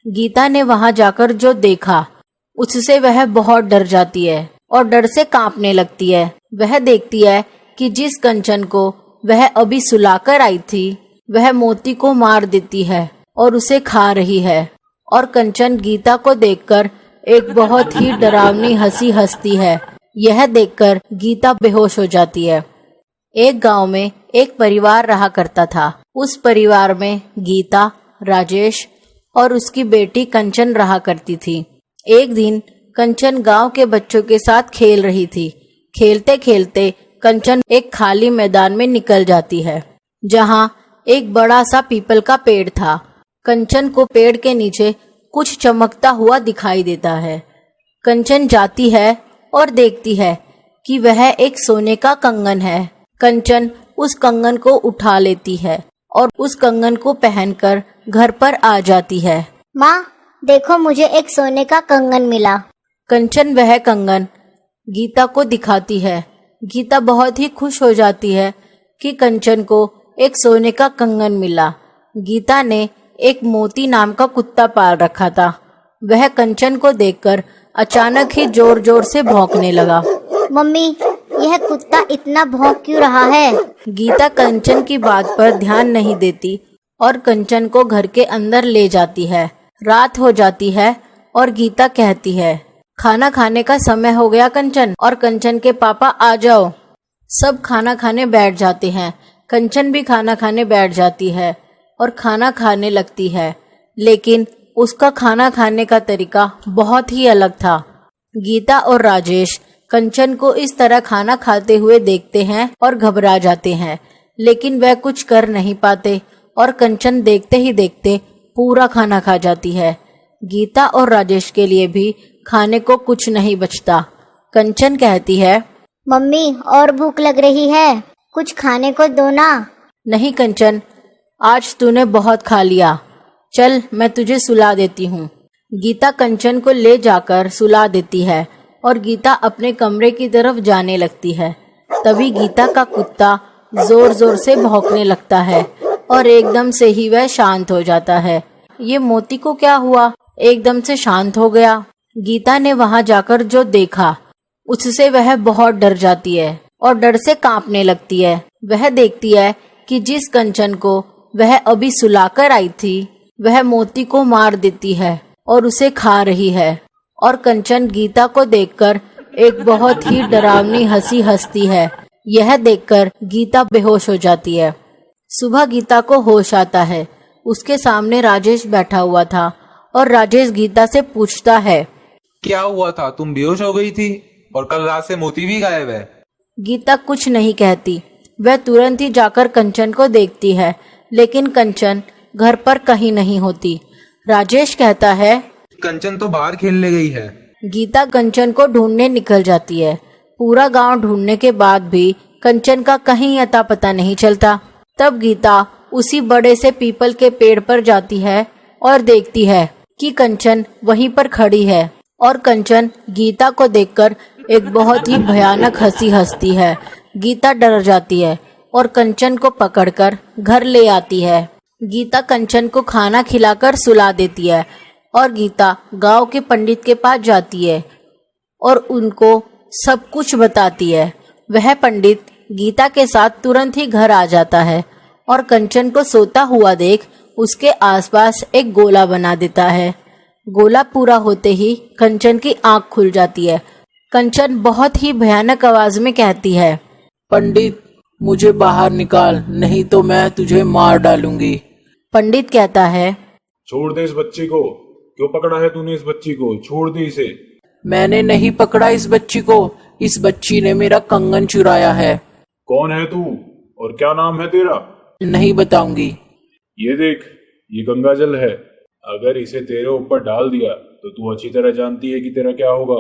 गीता ने वहां जाकर जो देखा उससे वह बहुत डर जाती है और डर से कांपने लगती है। वह देखती है कि जिस कंचन को वह अभी सुलाकर आई थी वह मोती को मार देती है और उसे खा रही है। और कंचन गीता को देखकर एक बहुत ही डरावनी हंसी हंसती है। यह देखकर गीता बेहोश हो जाती है। एक गांव में एक परिवार रहा करता था। उस परिवार में गीता, राजेश और उसकी बेटी कंचन रहा करती थी। एक दिन कंचन गांव के बच्चों के साथ खेल रही थी। खेलते खेलते कंचन एक खाली मैदान में निकल जाती है जहां एक बड़ा सा पीपल का पेड़ था। कंचन को पेड़ के नीचे कुछ चमकता हुआ दिखाई देता है। कंचन जाती है और देखती है कि वह एक सोने का कंगन है। कंचन उस कंगन को उठा लेती है और उस कंगन को पहनकर घर पर आ जाती है। माँ, देखो मुझे एक सोने का कंगन मिला। कंचन वह कंगन गीता को दिखाती है। गीता बहुत ही खुश हो जाती है कि कंचन को एक सोने का कंगन मिला। गीता ने एक मोती नाम का कुत्ता पाल रखा था। वह कंचन को देखकर अचानक ही जोर जोर से भौंकने लगा। मम्मी, यह कुत्ता इतना भौंक क्यों रहा है? गीता कंचन की बात पर ध्यान नहीं देती और कंचन को घर के अंदर ले जाती है। रात हो जाती है और गीता कहती है, खाना खाने का समय हो गया कंचन, और कंचन के पापा आ जाओ। सब खाना खाने बैठ जाते हैं। कंचन भी खाना खाने बैठ जाती है और खाना खाने लगती है, लेकिन उसका खाना खाने का तरीका बहुत ही अलग था। गीता और राजेश कंचन को इस तरह खाना खाते हुए देखते हैं और घबरा जाते हैं, लेकिन वह कुछ कर नहीं पाते और कंचन देखते ही देखते पूरा खाना खा जाती है। गीता और राजेश के लिए भी खाने को कुछ नहीं बचता। कंचन कहती है, मम्मी, और भूख लग रही है, कुछ खाने को दो ना। नहीं कंचन, आज तूने बहुत खा लिया, चल मैं तुझे सुला देती हूँ। गीता कंचन को ले जाकर सुला देती है और गीता अपने कमरे की तरफ जाने लगती है। तभी गीता का कुत्ता जोर जोर से भौंकने लगता है और एकदम से ही वह शांत हो जाता है। ये मोती को क्या हुआ, एकदम से शांत हो गया। गीता ने वहां जाकर जो देखा उससे वह बहुत डर जाती है और डर से कांपने लगती है। वह देखती है कि जिस कंचन को वह अभी सुलाकर आई थी वह मोती को मार देती है और उसे खा रही है। और कंचन गीता को देखकर एक बहुत ही डरावनी हंसी हंसती है। यह देखकर गीता बेहोश हो जाती है। सुबह गीता को होश आता है। उसके सामने राजेश बैठा हुआ था और राजेश गीता से पूछता है, क्या हुआ था, तुम बेहोश हो गई थी और कल रात से मोती भी गायब है। गीता कुछ नहीं कहती। वह तुरंत ही जाकर कंचन को देखती है, लेकिन कंचन घर पर कहीं नहीं होती। राजेश कहता है, कंचन तो बाहर खेलने गई है। गीता कंचन को ढूंढने निकल जाती है। पूरा गांव ढूंढने के बाद भी कंचन का कहीं अता पता नहीं चलता। तब गीता उसी बड़े से पीपल के पेड़ पर जाती है और देखती है कि कंचन वहीं पर खड़ी है। और कंचन गीता को देखकर एक बहुत ही भयानक हंसी हंसती है। गीता डर जाती है और कंचन को पकड़कर घर ले आती है। गीता कंचन को खाना खिलाकर सुला देती है और गीता गांव के पंडित के पास जाती है और उनको सब कुछ बताती है। वह पंडित गीता के साथ तुरंत ही घर आ जाता है और कंचन को सोता हुआ देख उसके आसपास एक गोला बना देता है। गोला पूरा होते ही कंचन की आंख खुल जाती है। कंचन बहुत ही भयानक आवाज में कहती है, पंडित, मुझे बाहर निकाल, नहीं तो मैं तुझे मार डालूंगी। पंडित कहता है, छोड़ दे इस बच्ची को, क्यों पकड़ा है तूने इस बच्ची को, छोड़ दे इसे। मैंने नहीं पकड़ा इस बच्ची को, इस बच्ची ने मेरा कंगन चुराया है। कौन है तू और क्या नाम है तेरा? नहीं बताऊंगी। ये देख, ये गंगा जल है, अगर इसे तेरे ऊपर डाल दिया तो तू अच्छी तरह जानती है कि तेरा क्या होगा।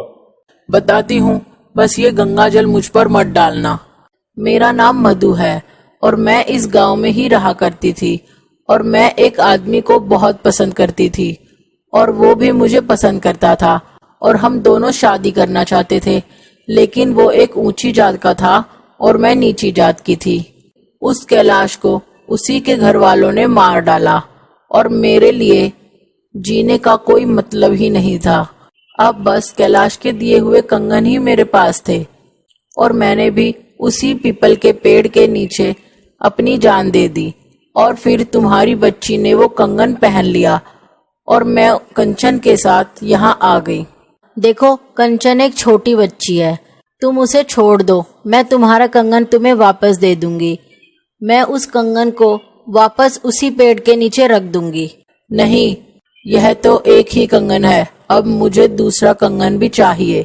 बताती हूँ, बस ये गंगा जल मुझ पर मत डालना। मेरा नाम मधु है और मैं इस गांव में ही रहा करती थी और मैं एक आदमी को बहुत पसंद करती थी और वो भी मुझे पसंद करता था और हम दोनों शादी करना चाहते थे, लेकिन वो एक ऊंची जात का था और मैं नीची जात की थी। उस कैलाश को उसी के घर वालों ने मार डाला और मेरे लिए जीने का कोई मतलब ही नहीं था। अब बस कैलाश के दिए हुए कंगन ही मेरे पास थे और मैंने भी उसी पीपल के पेड़ के नीचे अपनी जान दे दी। और फिर तुम्हारी बच्ची ने वो कंगन पहन लिया और मैं कंचन के साथ यहाँ आ गई। देखो, कंचन एक छोटी बच्ची है, तुम उसे छोड़ दो, मैं तुम्हारा कंगन तुम्हें वापस दे दूंगी। मैं उस कंगन को वापस उसी पेड़ के नीचे रख दूंगी। नहीं, यह तो एक ही कंगन है, अब मुझे दूसरा कंगन भी चाहिए।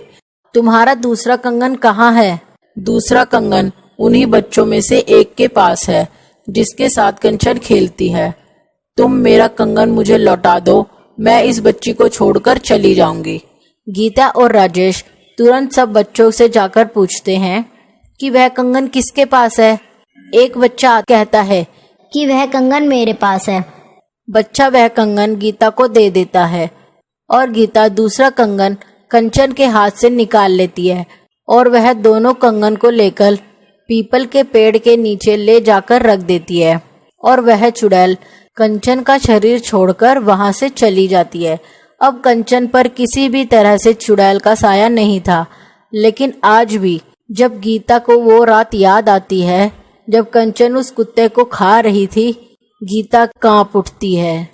तुम्हारा दूसरा कंगन कहाँ है? दूसरा कंगन उन्हीं बच्चों में से एक के पास है जिसके साथ कंचन खेलती है। तुम मेरा कंगन मुझे लौटा दो, मैं इस बच्ची को छोड़कर चली जाऊंगी। गीता और राजेश तुरंत सब बच्चों से जाकर पूछते हैं कि वह कंगन किसके पास है। एक बच्चा कहता है कि वह कंगन मेरे पास है। बच्चा वह कंगन गीता को दे देता है और गीता दूसरा कंगन कंचन के हाथ से निकाल लेती है और वह दोनों कंगन को लेकर पीपल के पेड़ के नीचे ले जाकर रख देती है और वह चुड़ैल कंचन का शरीर छोड़कर वहां से चली जाती है। अब कंचन पर किसी भी तरह से चुड़ैल का साया नहीं था, लेकिन आज भी जब गीता को वो रात याद आती है जब कंचन उस कुत्ते को खा रही थी, गीता कांप उठती है।